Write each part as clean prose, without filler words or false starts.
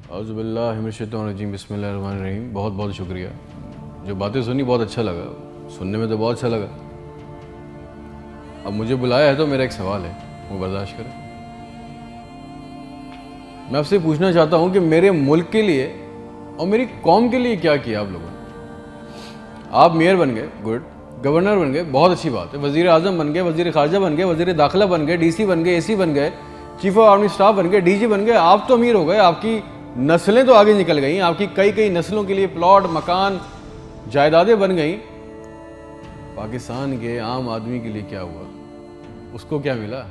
औज़ुबिल्लाहि मिनश्शैतानिर्रजीम, बिस्मिल्लाहिर्रहमानिर्रहीम। बहुत बहुत शुक्रिया। जो बातें सुनी बहुत अच्छा लगा, सुनने में तो बहुत अच्छा लगा। अब मुझे बुलाया है तो मेरा एक सवाल है, वो बर्दाश्त करें। मैं आपसे पूछना चाहता हूँ कि मेरे मुल्क के लिए और मेरी कौम के लिए क्या किया आप लोगों ने। आप मेयर बन गए, गुड। गवर्नर बन गए, बहुत अच्छी बात है। वज़ीर आज़म बन गए, वज़ीर ख़ारजा बन गए, वज़ीर दाखिला बन गए, DC बन गए, AC बन गए, चीफ ऑफ आर्मी स्टाफ बन गए, DG बन गए। आप तो अमीर हो गए, आपकी नस्लें तो आगे निकल गई, आपकी कई कई नस्लों के लिए प्लॉट, मकान, जायदादें बन गई। पाकिस्तान के आम आदमी के लिए क्या हुआ? उसको क्या मिला?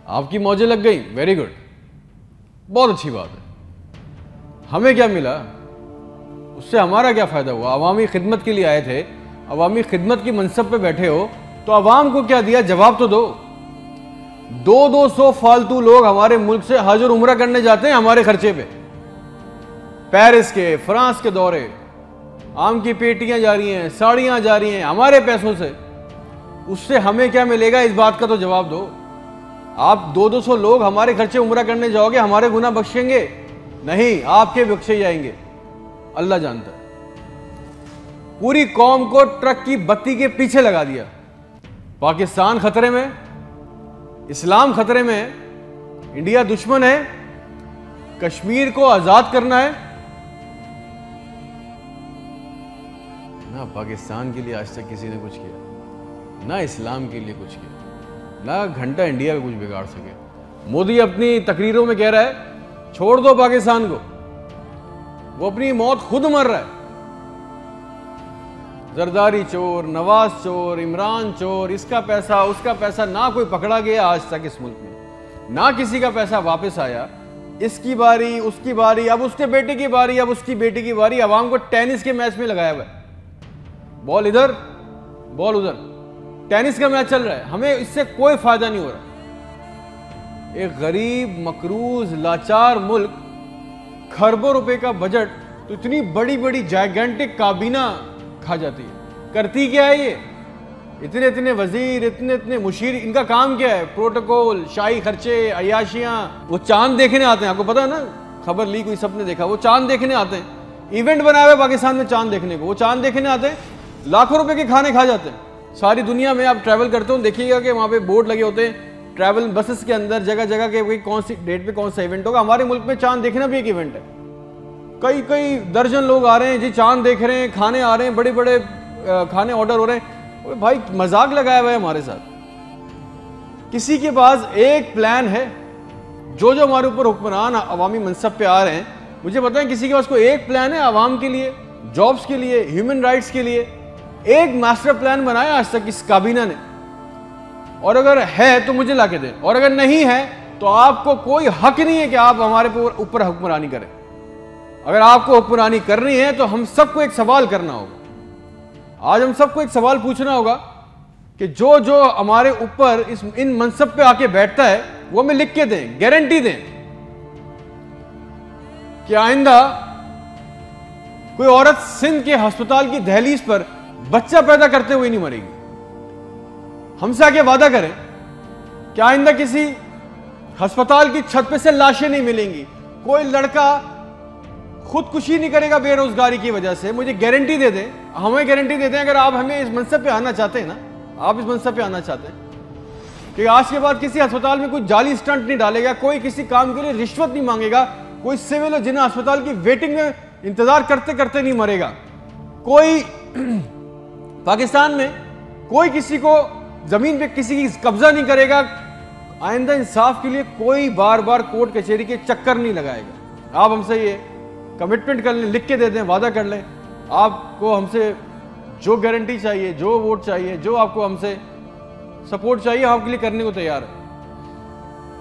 आपकी मौजें लग गई, वेरी गुड, बहुत अच्छी बात है। हमें क्या मिला? उससे हमारा क्या फ़ायदा हुआ? अवामी खिदमत के लिए आए थे, अवामी खिदमत की मनसब पे बैठे हो, तो अवाम को क्या दिया? जवाब तो दो। 200 फालतू लोग हमारे मुल्क से हज और उम्रा करने जाते हैं हमारे खर्चे पे। पेरिस के, फ्रांस के दौरे, आम की पेटियां जा रही हैं, साड़ियां जा रही हैं हमारे पैसों से। उससे हमें क्या मिलेगा? इस बात का तो जवाब दो। आप 200 लोग हमारे खर्चे उम्रा करने जाओगे, हमारे गुनाह बख्शेंगे? नहीं, आपके बख्शे जाएंगे, अल्लाह जानता है। पूरी कौम को ट्रक की बत्ती के पीछे लगा दिया। पाकिस्तान खतरे में, इस्लाम खतरे में है, इंडिया दुश्मन है, कश्मीर को आजाद करना है। ना पाकिस्तान के लिए आज तक किसी ने कुछ किया, ना इस्लाम के लिए कुछ किया, ना घंटा इंडिया का कुछ बिगाड़ सके। मोदी अपनी तकरीरों में कह रहा है छोड़ दो पाकिस्तान को, वो अपनी मौत खुद मर रहा है। जरदारी चोर, नवाज चोर, इमरान चोर, इसका पैसा उसका पैसा, ना कोई पकड़ा गया आज तक इस मुल्क में, ना किसी का पैसा वापस आया। इसकी बारी, उसकी बारी, अब उसके बेटे की बारी, अब उसकी बेटी की बारी। आवाम को टेनिस के मैच में लगाया हुआ है, बॉल इधर बॉल उधर, टेनिस का मैच चल रहा है। हमें इससे कोई फायदा नहीं हो रहा। एक गरीब, मकरूज, लाचार मुल्क, खरबों रुपए का बजट, तो इतनी बड़ी बड़ी जायगेंटिक काबीना खा जाती है। करती क्या है ये? इतने इतने वजीर, इतने इतने मुशीर, इनका काम क्या है? प्रोटोकॉल, शाही खर्चे, अयाशियां। वो चांद देखने आते हैं, आपको पता है ना, खबर ली कोई, सबने देखा, वो चांद देखने आते हैं। इवेंट बनाया हुआ पाकिस्तान में चांद देखने को, वो चांद देखने आते हैं, लाखों रुपए के खाने खा जाते हैं। सारी दुनिया में आप ट्रैवल करते हो, देखिएगा कि वहां पे बोर्ड लगे होते हैं ट्रैवल बसेस के अंदर, जगह जगह के कौन सी डेट पे कौन सा इवेंट होगा। हमारे मुल्क में चांद देखना भी एक इवेंट है। कई कई दर्जन लोग आ रहे हैं जी, चांद देख रहे हैं, खाने आ रहे हैं, बड़े बड़े खाने ऑर्डर हो रहे हैं। भाई मजाक लगाया हुआ है हमारे साथ। किसी के पास एक प्लान है? जो जो हमारे ऊपर हुक्मरान अवामी मनसब पे आ रहे हैं, मुझे बताएं, किसी के पास कोई एक प्लान है अवाम के लिए, जॉब्स के लिए, ह्यूमन राइट्स के लिए? एक मास्टर प्लान बनाया आज तक इस काबीना ने? और अगर है तो मुझे लाके दें, और अगर नहीं है तो आपको कोई हक नहीं है कि आप हमारे ऊपर हुक्मरानी करें। अगर आपको हुक्मरानी करनी है तो हम सबको एक सवाल करना होगा। आज हम सबको एक सवाल पूछना होगा कि जो जो हमारे ऊपर इन मनसब पे आके बैठता है वो हमें लिख के दें, गारंटी दें कि आइंदा कोई औरत सिंध के अस्पताल की दहलीज पर बच्चा पैदा करते हुए नहीं मरेगी। हमसे आके वादा करें कि आइंदा किसी अस्पताल की छत पे से लाशें नहीं मिलेंगी, कोई लड़का खुदकुशी नहीं करेगा बेरोजगारी की वजह से। मुझे गारंटी दे दें, हमें गारंटी दे दें, अगर आप हमें इस मनसब पे आना चाहते हैं ना, आप इस मनसब पे आना चाहते हैं कि आज के बाद किसी अस्पताल में कोई जाली स्टंट नहीं डालेगा, कोई किसी काम के लिए रिश्वत नहीं मांगेगा, कोई सिविल जिन्हें अस्पताल की वेटिंग में इंतजार करते करते नहीं मरेगा, कोई पाकिस्तान में कोई किसी को जमीन पे किसी की कब्जा नहीं करेगा। आइंदा इंसाफ के लिए कोई बार बार कोर्ट कचहरी के चक्कर नहीं लगाएगा। आप हमसे ये कमिटमेंट कर लें, लिख के दे दें, वादा कर लें। आपको हमसे जो गारंटी चाहिए, जो वोट चाहिए, जो आपको हमसे सपोर्ट चाहिए, हम आपके लिए करने को तैयार है।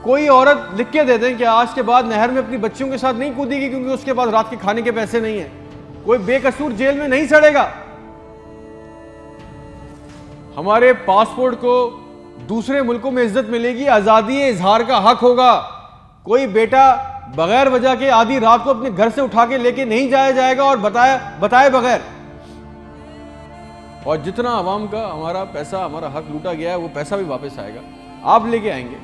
कोई औरत लिख के दे दें कि आज के बाद नहर में अपनी बच्चियों के साथ नहीं कूदेगी क्योंकि उसके पास रात के खाने के पैसे नहीं है। कोई बेकसूर जेल में नहीं सड़ेगा। हमारे पासपोर्ट को दूसरे मुल्कों में इज्जत मिलेगी, आजादी इजहार का हक होगा। कोई बेटा बगैर वजह के आधी रात को अपने घर से उठा के लेके नहीं जाया जाएगा और बताए बगैर। और जितना आवाम का हमारा पैसा, हमारा हक लूटा गया है, वो पैसा भी वापस आएगा। आप लेके आएंगे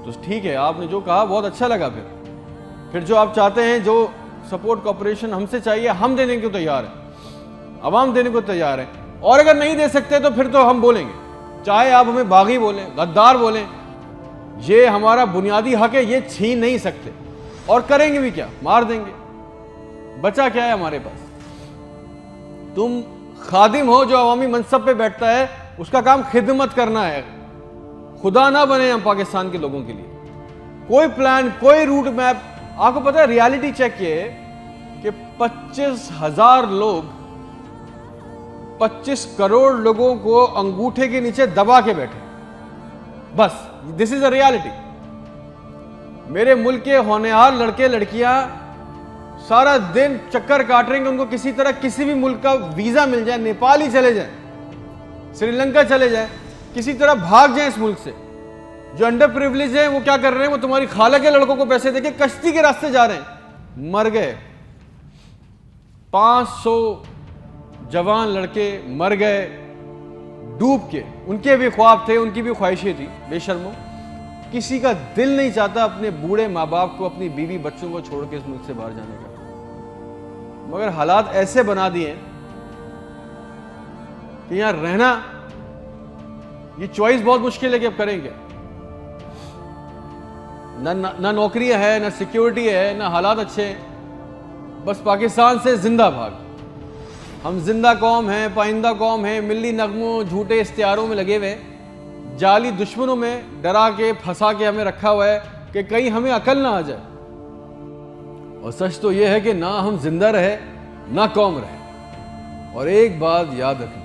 तो ठीक है, आपने जो कहा बहुत अच्छा लगा। फिर जो आप चाहते हैं, जो सपोर्ट कॉपरेशन हमसे चाहिए, हम देने को तैयार हैं, अवाम देने को तैयार है। और अगर नहीं दे सकते तो फिर तो हम बोलेंगे, चाहे आप हमें बागी बोलें, गद्दार बोलें, ये हमारा बुनियादी हक है, ये छीन नहीं सकते। और करेंगे भी क्या, मार देंगे, बचा क्या है हमारे पास। तुम खादिम हो जो अवामी मनसब पे बैठता है, उसका काम खिदमत करना है, खुदा ना बने हम पाकिस्तान के लोगों के लिए। कोई प्लान, कोई रूट मैप, आपको पता है रियलिटी चेक ये कि 25,000 लोग 25 करोड़ लोगों को अंगूठे के नीचे दबा के बैठे, बस दिस इज अ रियलिटी। मेरे मुल्क के होनहार लड़के लड़कियां सारा दिन चक्कर काट रहे हैं कि उनको किसी तरह किसी भी मुल्क का वीजा मिल जाए, नेपाल ही चले जाए, श्रीलंका चले जाए, किसी तरह भाग जाए इस मुल्क से। जो अंडर प्रिविलेज है वो क्या कर रहे हैं, वो तुम्हारी खाला के लड़कों को पैसे देके कश्ती के रास्ते जा रहे हैं, मर गए। 500 जवान लड़के मर गए डूब के, उनके भी ख्वाब थे, उनकी भी ख्वाहिशें थी। बेशर्मो, किसी का दिल नहीं चाहता अपने बूढ़े माँ बाप को, अपनी बीवी बच्चों को छोड़ के इस मुल्क से बाहर जाने का, मगर हालात ऐसे बना दिए कि यहां रहना, ये चॉइस बहुत मुश्किल है कि अब करेंगे। ना नौकरी है, ना सिक्योरिटी है, ना हालात अच्छे हैं, बस पाकिस्तान से जिंदा भाग। हम जिंदा कौम हैं, पाइंदा कौम हैं, मिली नगमों झूठे इश्तिहारों में लगे हुए, जाली दुश्मनों में डरा के फंसा के हमें रखा हुआ है कि कहीं हमें अकल ना आ जाए। और सच तो यह है कि ना हम जिंदा रहे ना कौम रहे। और एक बात याद रखना,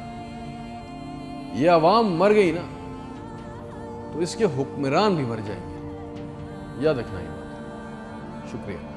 ये अवाम मर गई ना तो इसके हुक्मरान भी मर जाएंगे, याद रखना ये बात। शुक्रिया।